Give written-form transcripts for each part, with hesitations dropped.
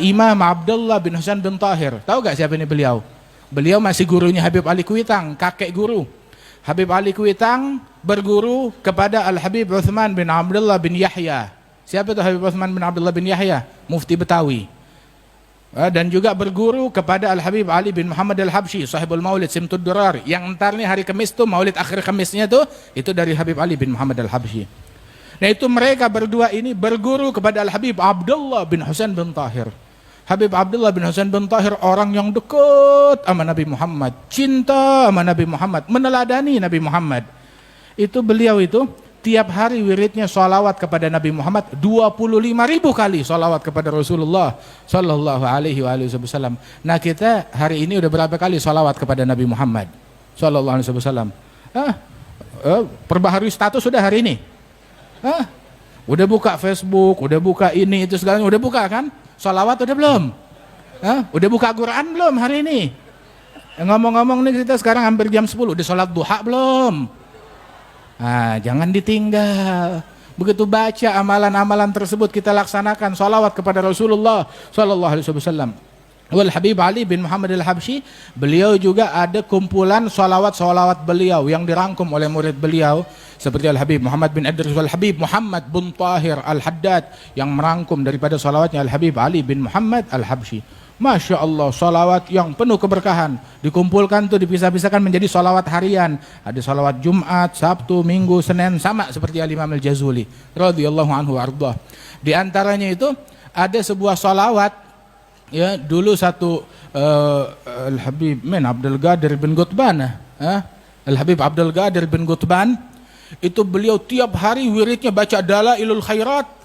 Imam Abdullah bin Husain bin Tahir. Tahu gak siapa ini beliau? Beliau masih gurunya Habib Ali Kuitang, kakek guru. Habib Ali Kuitang berguru kepada Al-Habib Uthman bin Abdullah bin Yahya. Siapa itu Habib Uthman bin Abdullah bin Yahya? Mufti Betawi. Dan juga berguru kepada Al-Habib Ali bin Muhammad Al-Habsyi, sahibul maulid Simtud Durar. Yang ntar nih hari Kamis tuh, maulid akhir Kamisnya tuh, itu dari Habib Ali bin Muhammad Al-Habsyi. Nah itu mereka berdua ini berguru kepada Al-Habib Abdullah bin Husain bin Tahir. Habib Abdullah bin Husain bin Tahir orang yang dekat sama Nabi Muhammad, cinta sama Nabi Muhammad, meneladani Nabi Muhammad. Itu beliau itu tiap hari wiridnya sholawat kepada Nabi Muhammad 25.000 kali sholawat kepada Rasulullah Sallallahu Alaihi Wasallam. Nah kita hari ini udah berapa kali sholawat kepada Nabi Muhammad Sallallahu Alaihi Wasallam? Perbaharui status sudah hari ini? Udah buka Facebook, udah buka ini itu segala, udah buka kan? Sholawat udah belum? Udah buka Quran belum hari ini? Ngomong-ngomong nih kita sekarang hampir jam 10, udah sholat duha belum? Jangan ditinggal. Begitu baca amalan-amalan tersebut kita laksanakan sholawat kepada Rasulullah Sallallahu Alaihi Wasallam. Wal Habib Ali bin Muhammad Al-Habsyi, beliau juga ada kumpulan sholawat-sholawat beliau yang dirangkum oleh murid beliau seperti Al-Habib Muhammad bin Idris wal Habib Muhammad bin Tahir Al-Haddad yang merangkum daripada sholawatnya Al-Habib Ali bin Muhammad Al-Habsyi. Masya Allah, sholawat yang penuh keberkahan dikumpulkan tuh dipisah-pisahkan menjadi sholawat harian. Ada sholawat Jumat, Sabtu, Minggu, Senin, sama seperti Al-Imam Al-Jazuli radhiyallahu anhu warḍah. Di antaranya itu ada sebuah sholawat, ya dulu satu Al-Habib Abdul Qadir bin Qutban, Al-Habib Abdul Qadir bin Qutban itu beliau tiap hari wiridnya baca Dalailul Khairat.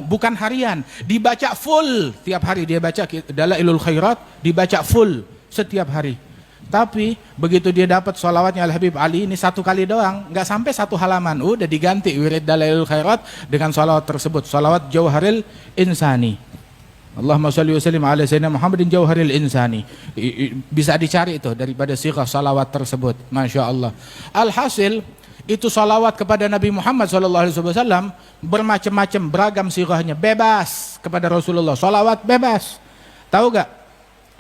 Bukan harian, dibaca full tiap hari. Dia baca Dalailul Khairat, dibaca full setiap hari. Tapi begitu dia dapat sholawatnya Al-Habib Ali ini satu kali doang, nggak sampai satu halaman, udah diganti wirid Dalailul Khairat dengan sholawat tersebut, sholawat Jauharil Insani. Allahumma sholli wa sallim ala sayyidina Muhammadin Jauharil Insani. Bisa dicari itu daripada sighah sholawat tersebut. Masya Allah. Alhasil itu salawat kepada Nabi Muhammad SAW bermacam-macam, beragam sighahnya, bebas kepada Rasulullah. Salawat bebas. Tahu gak?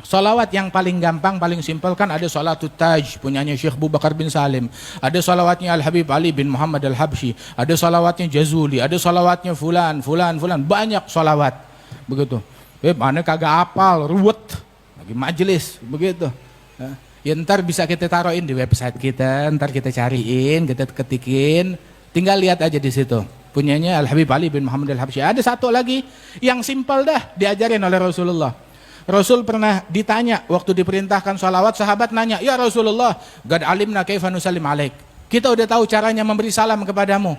Salawat yang paling gampang, paling simpel kan ada salatut taj punyanya Syekh Abu Bakar bin Salim. Ada salawatnya Al-Habib Ali bin Muhammad Al-Habsyi. Ada salawatnya Jazuli. Ada salawatnya fulan. Banyak salawat. Begitu. Mana kagak apal, ruwet. Lagi majelis. Begitu. Ya ntar bisa kita taruhin di website kita, ntar kita cariin, kita ketikin, tinggal lihat aja di situ. Punyanya Al-Habib Ali bin Muhammad Al-Habsyi. Ada satu lagi yang simpel dah diajarin oleh Rasulullah. Rasul pernah ditanya waktu diperintahkan sholawat, sahabat nanya, ya Rasulullah, qad alimna kaifa nusallim alaik. Kita udah tahu caranya memberi salam kepadamu.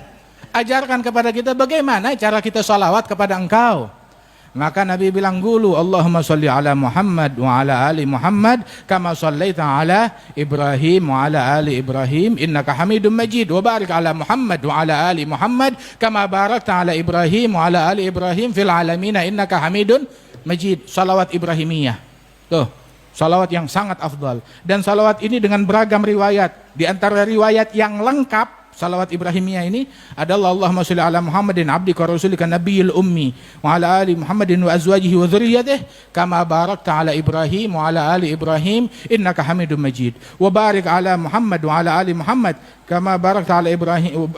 Ajarkan kepada kita bagaimana cara kita sholawat kepada engkau. Maka Nabi bilang gulu, Allahumma sholli ala Muhammad wa ala ali Muhammad kama shallaita ala Ibrahim wa ala ali Ibrahim innaka Hamidum Majid, wa barik ala Muhammad wa ala ali Muhammad kama barakta ala Ibrahim wa ala ali Ibrahim fil alamin innaka Hamidun Majid. Salawat Ibrahimiyah. Tuh, salawat yang sangat afdal. Dan salawat ini dengan beragam riwayat. Di antara riwayat yang lengkap salawat Ibrahimiyah ini adalah Allahumma sholli ala Muhammadin abdika wa rasulika nabiyil ummi wa ala ali Muhammadin wa azwajihi wa dzurriyyatihi kama barakta ala Ibrahim wa ala ali Ibrahim innaka Hamidum Majid, wa barik ala Muhammad wa ala ali Muhammad kama barakta ala Ibrahim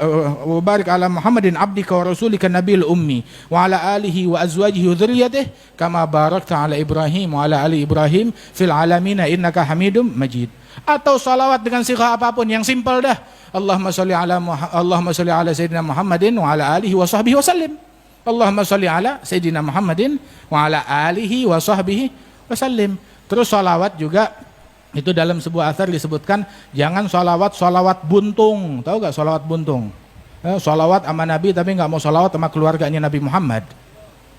wa barik ala Muhammadin abdika wa rasulika nabiyil ummi wa ala alihi wa azwajihi wa dzurriyyatihi kama barakta ala Ibrahim wa ala ali Ibrahim fil alamin innaka Hamidum Majid. Atau salawat dengan sighah apapun yang simpel dah. Allahumma sholli ala sayyidina Muhammadin wa ala alihi wa sahbihi wa sallim. Allahumma sholli ala sayyidina Muhammadin wa ala alihi wa sahbihi wa sallim. Terus salawat juga itu dalam sebuah athar disebutkan jangan salawat buntung. Tahu gak salawat buntung? Salawat sama Nabi tapi nggak mau salawat sama keluarganya Nabi Muhammad.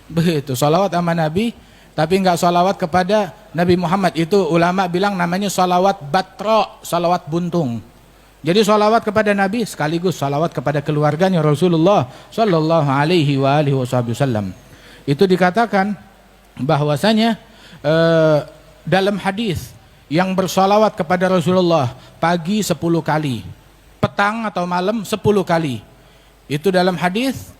Begitu, salawat sama Nabi tapi nggak salawat kepada Nabi Muhammad. Itu ulama bilang namanya salawat batra, salawat buntung. Jadi salawat kepada Nabi sekaligus salawat kepada keluarganya Rasulullah Sallallahu Alaihi Wasallam. Itu dikatakan bahwasanya dalam hadis yang bersalawat kepada Rasulullah pagi 10 kali, petang atau malam 10 kali. Itu dalam hadis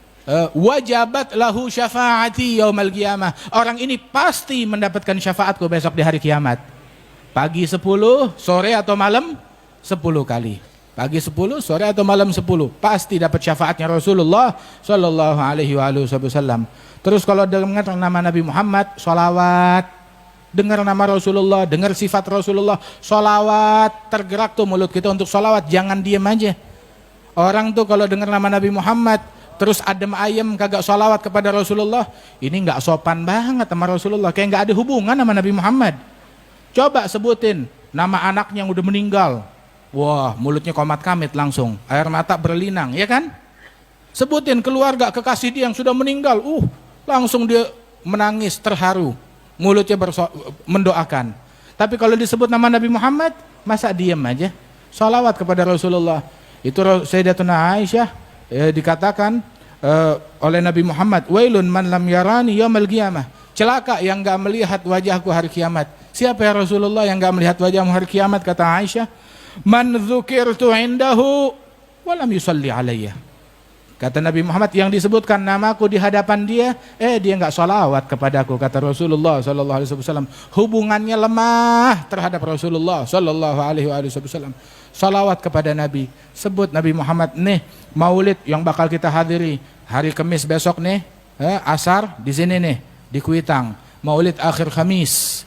wajabat lahu syafaati yaumal qiyamah. Orang ini pasti mendapatkan syafaatku besok di hari kiamat. Pagi 10, sore atau malam 10 kali. Pagi 10, sore atau malam 10, pasti dapat syafaatnya Rasulullah sallallahu alaihi wasallam. Terus kalau dengar nama Nabi Muhammad, sholawat. Dengar nama Rasulullah, dengar sifat Rasulullah, sholawat. Tergerak tuh mulut kita untuk sholawat, jangan diem aja. Orang tuh kalau dengar nama Nabi Muhammad terus adem ayem kagak sholawat kepada Rasulullah, ini nggak sopan banget sama Rasulullah, kayak nggak ada hubungan sama Nabi Muhammad. Coba sebutin nama anaknya yang udah meninggal, wah mulutnya komat kamit langsung, air mata berlinang, ya kan? Sebutin keluarga kekasih dia yang sudah meninggal, langsung dia menangis terharu, mulutnya mendoakan. Tapi kalau disebut nama Nabi Muhammad, masa diem aja? Sholawat kepada Rasulullah. Itu Sayyidatuna Aisyah dikatakan oleh Nabi Muhammad, wailun man lam yarani yaumal qiyamah, celaka yang enggak melihat wajahku hari kiamat. Siapa ya Rasulullah yang enggak melihat wajahmu hari kiamat? Kata Aisyah, man dzukirtu indahu wa lam yusalli alayya. Kata Nabi Muhammad, yang disebutkan namaku di hadapan dia, dia enggak sholawat kepadaku. Kata Rasulullah sallallahu alaihi wasallam, hubungannya lemah terhadap Rasulullah sallallahu alaihi wasallam. Sholawat kepada Nabi. Sebut Nabi Muhammad nih, maulid yang bakal kita hadiri hari Kamis besok nih, asar di sini nih di Kuitang, maulid akhir Kamis.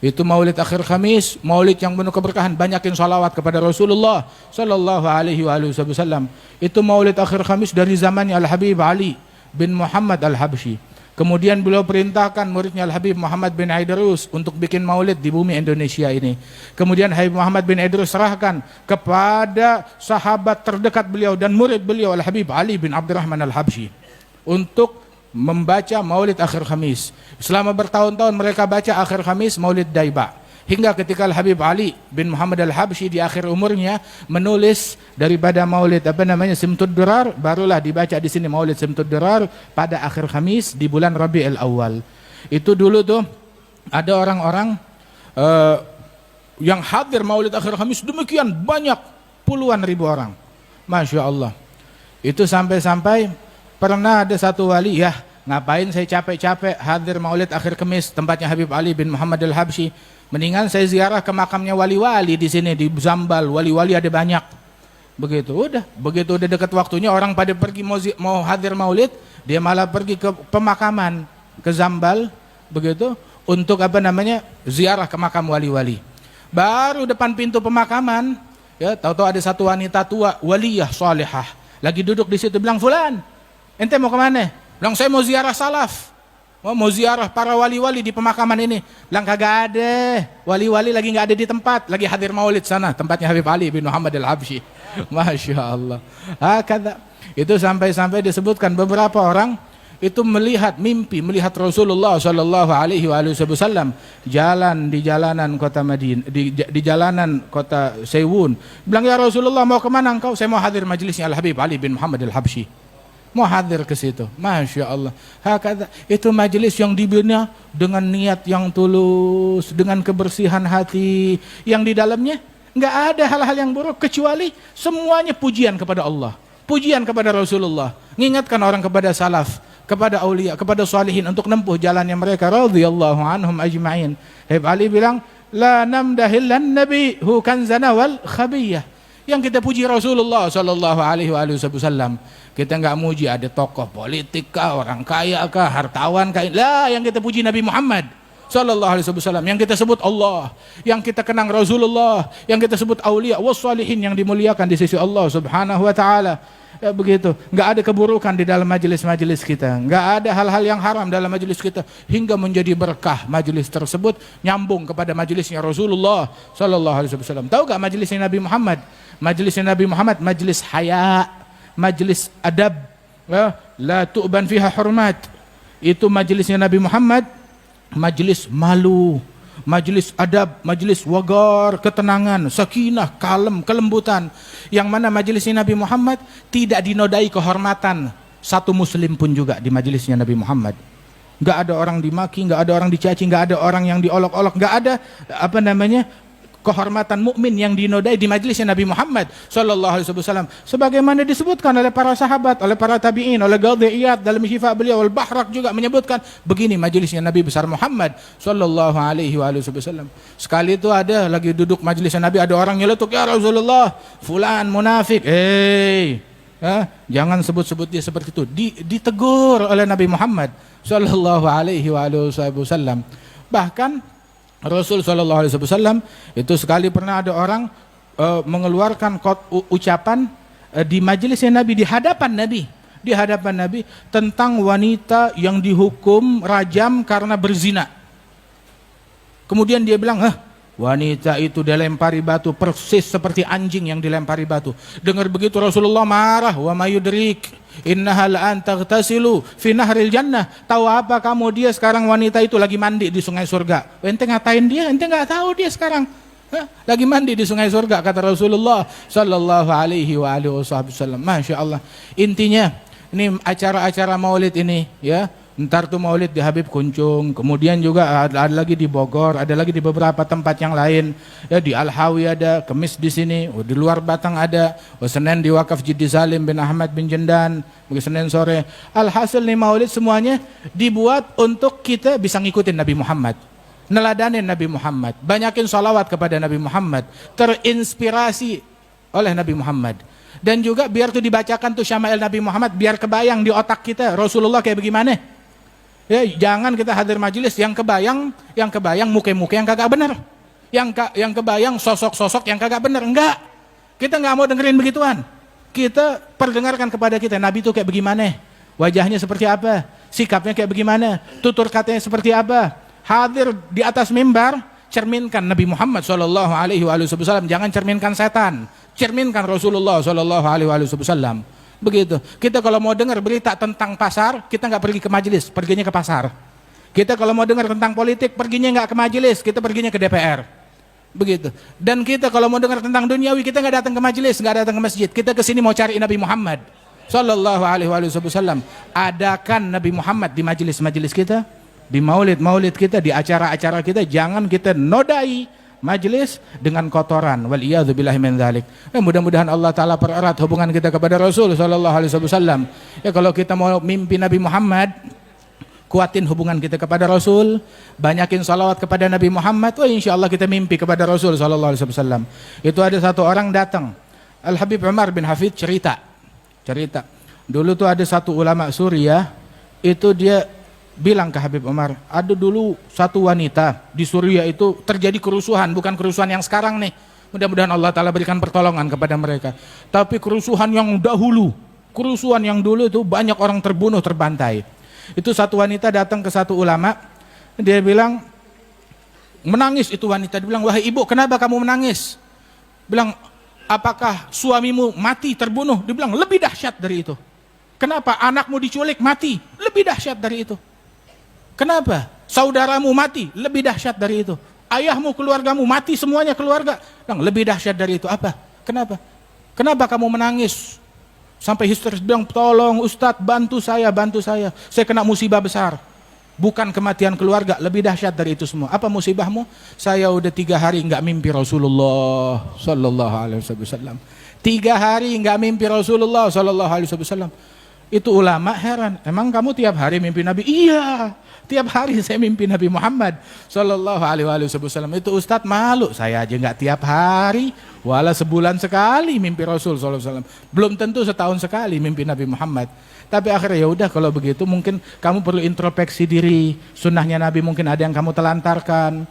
Itu maulid akhir Kamis, maulid yang penuh keberkahan, banyakin sholawat kepada Rasulullah sallallahu alaihi wasallam. Itu maulid akhir Kamis dari zamannya Al-Habib Ali bin Muhammad Al-Habsyi. Kemudian beliau perintahkan muridnya Al-Habib Muhammad bin Idrus untuk bikin maulid di bumi Indonesia ini. Kemudian Habib Muhammad bin Idrus serahkan kepada sahabat terdekat beliau dan murid beliau Al-Habib Ali bin Abdurrahman Al-Habsyi untuk membaca maulid akhir Kamis. Selama bertahun-tahun mereka baca akhir Kamis maulid Daiba. Hingga ketika Al-Habib Ali bin Muhammad Al-Habsyi di akhir umurnya menulis daripada maulid Simtud Durar, barulah dibaca di sini maulid Simtud Durar pada akhir Kamis di bulan Rabiul Awal. Itu dulu tuh ada orang-orang yang hadir maulid akhir Kamis demikian banyak, puluhan ribu orang. Masya Allah. Itu sampai-sampai pernah ada satu wali, ya ngapain saya capek-capek hadir maulid akhir Kamis tempatnya Habib Ali bin Muhammad Al-Habsyi, mendingan saya ziarah ke makamnya wali-wali di sini di Zambal, wali-wali ada banyak. Begitu udah dekat waktunya orang pada pergi mau hadir maulid, dia malah pergi ke pemakaman ke Zambal begitu untuk ziarah ke makam wali-wali. Baru depan pintu pemakaman, ya tahu-tahu ada satu wanita tua, waliyah salihah, lagi duduk di situ, bilang, "Fulan, ente mau kemana?" Bilang, "Saya mau ziarah salaf. Mau ziarah para wali-wali di pemakaman ini." Bilang, "Kagak ada. Wali-wali lagi nggak ada di tempat. Lagi hadir maulid sana, tempatnya Habib Ali bin Muhammad Al-Habsyi." Masya Allah. Kata itu sampai-sampai disebutkan beberapa orang itu melihat Rasulullah Shallallahu Alaihi Wasallam jalan di jalanan kota Madinah, di jalanan kota Sewun. Bilang, "Ya Rasulullah, mau kemana engkau?" "Saya mau hadir majelisnya Al Habib Ali bin Muhammad Al-Habsyi." Mau hadir ke situ. Masya Allah. Itu majelis yang dibina dengan niat yang tulus, dengan kebersihan hati, yang di dalamnya nggak ada hal-hal yang buruk, kecuali semuanya pujian kepada Allah, pujian kepada Rasulullah, mengingatkan orang kepada salaf, kepada aulia, kepada salihin untuk nempuh jalannya mereka radhiyallahu anhum ajma'in. Habib Ali bilang, "La namdahillan nabi hu kanzana wal khabiyah." Yang kita puji Rasulullah sallallahu alaihi wasallam. Kita enggak muji ada tokoh politik kah, orang kaya kah, hartawan kah. Lah, yang kita puji Nabi Muhammad sallallahu alaihi wasallam. Yang kita sebut Allah, yang kita kenang Rasulullah, yang kita sebut aulia wassalihin yang dimuliakan di sisi Allah Subhanahu wa taala. Ya begitu, enggak ada keburukan di dalam majelis-majelis kita, enggak ada hal-hal yang haram dalam majelis kita, hingga menjadi berkah majelis tersebut nyambung kepada majelisnya Rasulullah sallallahu alaihi wasallam. Tahu enggak majelisnya Nabi Muhammad? Majelisnya Nabi Muhammad majelis haya, majelis adab, la tu'ban fiha hurmat. Itu majelisnya Nabi Muhammad, majelis malu, majelis adab, majelis wagar, ketenangan, sakinah, kalem, kelembutan. Yang mana majelisnya Nabi Muhammad tidak dinodai kehormatan satu muslim pun juga di majelisnya Nabi Muhammad. Enggak ada orang dimaki, enggak ada orang dicaci, enggak ada orang yang diolok-olok, enggak ada kehormatan mukmin yang dinodai di majelisnya Nabi Muhammad sallallahu alaihi wasallam, sebagaimana disebutkan oleh para sahabat, oleh para tabi'in, oleh Qadhi Iyad dalam Syifa beliau, Al-Bahrak juga menyebutkan begini majelisnya Nabi besar Muhammad sallallahu alaihi wasallam. Sekali itu ada lagi duduk majelisnya Nabi, ada orang nyeletuk, "Ya Rasulullah, fulan munafik." Jangan sebut-sebut dia seperti itu. Ditegur oleh Nabi Muhammad sallallahu alaihi wasallam. Bahkan Rasul sallallahu alaihi wasallam itu sekali pernah ada orang mengeluarkan ucapan di majelisnya Nabi, di hadapan Nabi tentang wanita yang dihukum rajam karena berzina. Kemudian dia bilang, wanita itu dilempari batu persis seperti anjing yang dilempari batu. Dengar begitu Rasulullah marah, "Wa mayudrik innaha la'an taghtasilu fi nahril jannah." Tahu apa kamu, dia sekarang wanita itu lagi mandi di sungai surga. Ente ngatain dia, ente nggak tahu dia sekarang lagi mandi di sungai surga, kata Rasulullah sallallahu alaihi wasallam. Masya Allah. Intinya ini acara-acara maulid ini ya. Ntar tuh maulid di Habib Kuncung, kemudian juga ada lagi di Bogor, ada lagi di beberapa tempat yang lain. Ya di Al-Hawi ada, Kemis di sini, di luar Batang ada, Senin di Wakaf Jiddi Salim bin Ahmad bin Jendan, Senin sore. Alhasil nih maulid semuanya dibuat untuk kita bisa ngikutin Nabi Muhammad, neladanin Nabi Muhammad, banyakin salawat kepada Nabi Muhammad, terinspirasi oleh Nabi Muhammad. Dan juga biar tuh dibacakan tuh Syama'il Nabi Muhammad, biar kebayang di otak kita Rasulullah kayak bagaimana. Ya, jangan kita hadir majelis yang kebayang muka-muka yang kagak benar, yang kebayang sosok-sosok yang kagak benar. Enggak, kita nggak mau dengerin begituan. Kita perdengarkan kepada kita Nabi itu kayak bagaimana, wajahnya seperti apa, sikapnya kayak bagaimana, tutur katanya seperti apa. Hadir di atas mimbar, cerminkan Nabi Muhammad sallallahu alaihi wasallam, jangan cerminkan setan, cerminkan Rasulullah sallallahu alaihi wasallam. Begitu. Kita kalau mau dengar berita tentang pasar, kita nggak pergi ke majelis, perginya ke pasar. Kita kalau mau dengar tentang politik, perginya nggak ke majelis, kita perginya ke DPR. Begitu. Dan kita kalau mau dengar tentang duniawi, kita nggak datang ke majelis, nggak datang ke masjid. Kita ke sini mau cari Nabi Muhammad sallallahu alaihi wasallam. Adakan Nabi Muhammad di majelis-majelis kita, di maulid-maulid kita, di acara-acara kita. Jangan kita nodai majelis dengan kotoran, wal iyadzubillahi min dzalik. Mudah-mudahan Allah taala pererat hubungan kita kepada Rasul sallallahu alaihi wasallam. Ya, kalau kita mau mimpi Nabi Muhammad, kuatin hubungan kita kepada Rasul, banyakin salawat kepada Nabi Muhammad. Insyaallah kita mimpi kepada Rasul sallallahu alaihi wasallam. Itu ada satu orang datang, Al Habib Umar bin Hafid cerita. Dulu tuh ada satu ulama Suriah, itu dia bilang ke Habib Umar, ada dulu satu wanita di Suriah itu terjadi kerusuhan, bukan kerusuhan yang sekarang nih, mudah-mudahan Allah Ta'ala berikan pertolongan kepada mereka, tapi kerusuhan yang dahulu, kerusuhan yang dulu itu banyak orang terbunuh, terbantai. Itu satu wanita datang ke satu ulama, dia bilang, menangis itu wanita, dia bilang, "Wahai ibu, kenapa kamu menangis?" Bilang, "Apakah suamimu mati terbunuh?" Dia bilang, "Lebih dahsyat dari itu." "Kenapa? Anakmu diculik mati, lebih dahsyat dari itu." "Kenapa? Saudaramu mati, lebih dahsyat dari itu." "Ayahmu, keluargamu mati semuanya keluarga." Bilang, "Lebih dahsyat dari itu." "Apa? Kenapa? Kenapa kamu menangis sampai histeris?" Bilang, "Tolong Ustadz, bantu saya. Saya kena musibah besar. Bukan kematian keluarga, lebih dahsyat dari itu semua." "Apa musibahmu?" "Saya udah 3 hari nggak mimpi Rasulullah sallallahu alaihi wasallam." 3 hari nggak mimpi Rasulullah sallallahu alaihi wasallam. Itu ulama heran, "Emang kamu tiap hari mimpi Nabi?" "Iya, tiap hari saya mimpi Nabi Muhammad sallallahu alaihi wasallam." "Itu Ustadz malu, saya aja nggak tiap hari, wala sebulan sekali mimpi Rasul sallallahu alaihi wasallam. Belum tentu setahun sekali mimpi Nabi Muhammad." Tapi akhirnya ya udah, kalau begitu mungkin kamu perlu introspeksi diri, sunnahnya Nabi mungkin ada yang kamu telantarkan,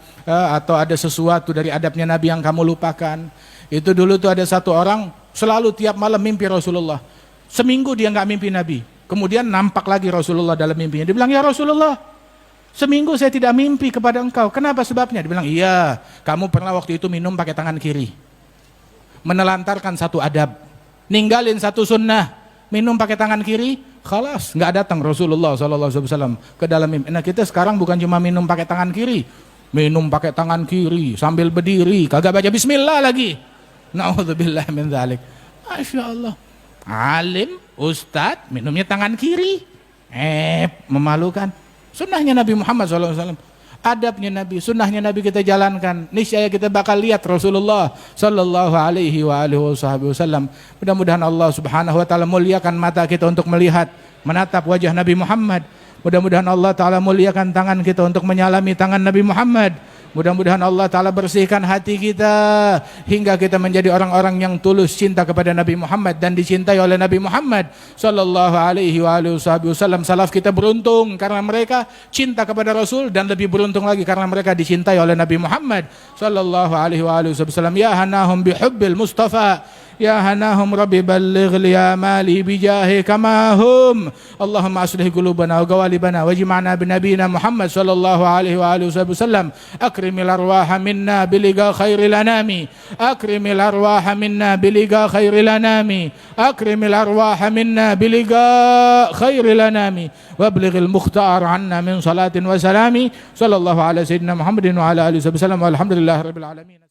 atau ada sesuatu dari adabnya Nabi yang kamu lupakan. Itu dulu tuh ada satu orang selalu tiap malam mimpi Rasulullah. Seminggu dia nggak mimpi Nabi, kemudian nampak lagi Rasulullah dalam mimpinya. Dia bilang, "Ya Rasulullah, seminggu saya tidak mimpi kepada engkau, kenapa sebabnya?" Dia bilang, "Iya, kamu pernah waktu itu minum pakai tangan kiri, menelantarkan satu adab, ninggalin satu sunnah, minum pakai tangan kiri, khalas, nggak datang Rasulullah SAW ke dalam mimpi." Nah, kita sekarang bukan cuma minum pakai tangan kiri, minum pakai tangan kiri sambil berdiri, kagak baca bismillah lagi. Na'udzubillah min dzalik. Masya Allah. Alim, ustadz, minumnya tangan kiri, memalukan. Sunnahnya Nabi Muhammad SAW. adabnya Nabi, sunnahnya Nabi kita jalankan, niscaya kita bakal lihat Rasulullah sallallahu alaihi wa alihi wasallam. Mudah-mudahan Allah Subhanahu wa taala muliakan mata kita untuk melihat, menatap wajah Nabi Muhammad. Mudah-mudahan Allah taala muliakan tangan kita untuk menyalami tangan Nabi Muhammad. Mudah-mudahan Allah Ta'ala bersihkan hati kita hingga kita menjadi orang-orang yang tulus cinta kepada Nabi Muhammad dan dicintai oleh Nabi Muhammad sallallahu alaihi wasallam. Salaf kita beruntung karena mereka cinta kepada Rasul, dan lebih beruntung lagi karena mereka dicintai oleh Nabi Muhammad sallallahu alaihi wasallam. Ya hanahum bihubbil Mustafa, ya hanahum rabbi balligh li amali bijahi kama hum. Allahumma aslih qulubana wa qawalibana wajma'na binabiyina Muhammad sallallahu alaihi wasallam. Akrimil arwaha minna biliga khairil anami, akrimil arwaha minna biliga khairil anami, akrimil arwaha minna biliga khairil anami, wablighil mukhtar anna min salatin wa salami sallallahu ala sayyidina Muhammadin wa ala alihi wasallam walhamdulillahi rabbil alamin.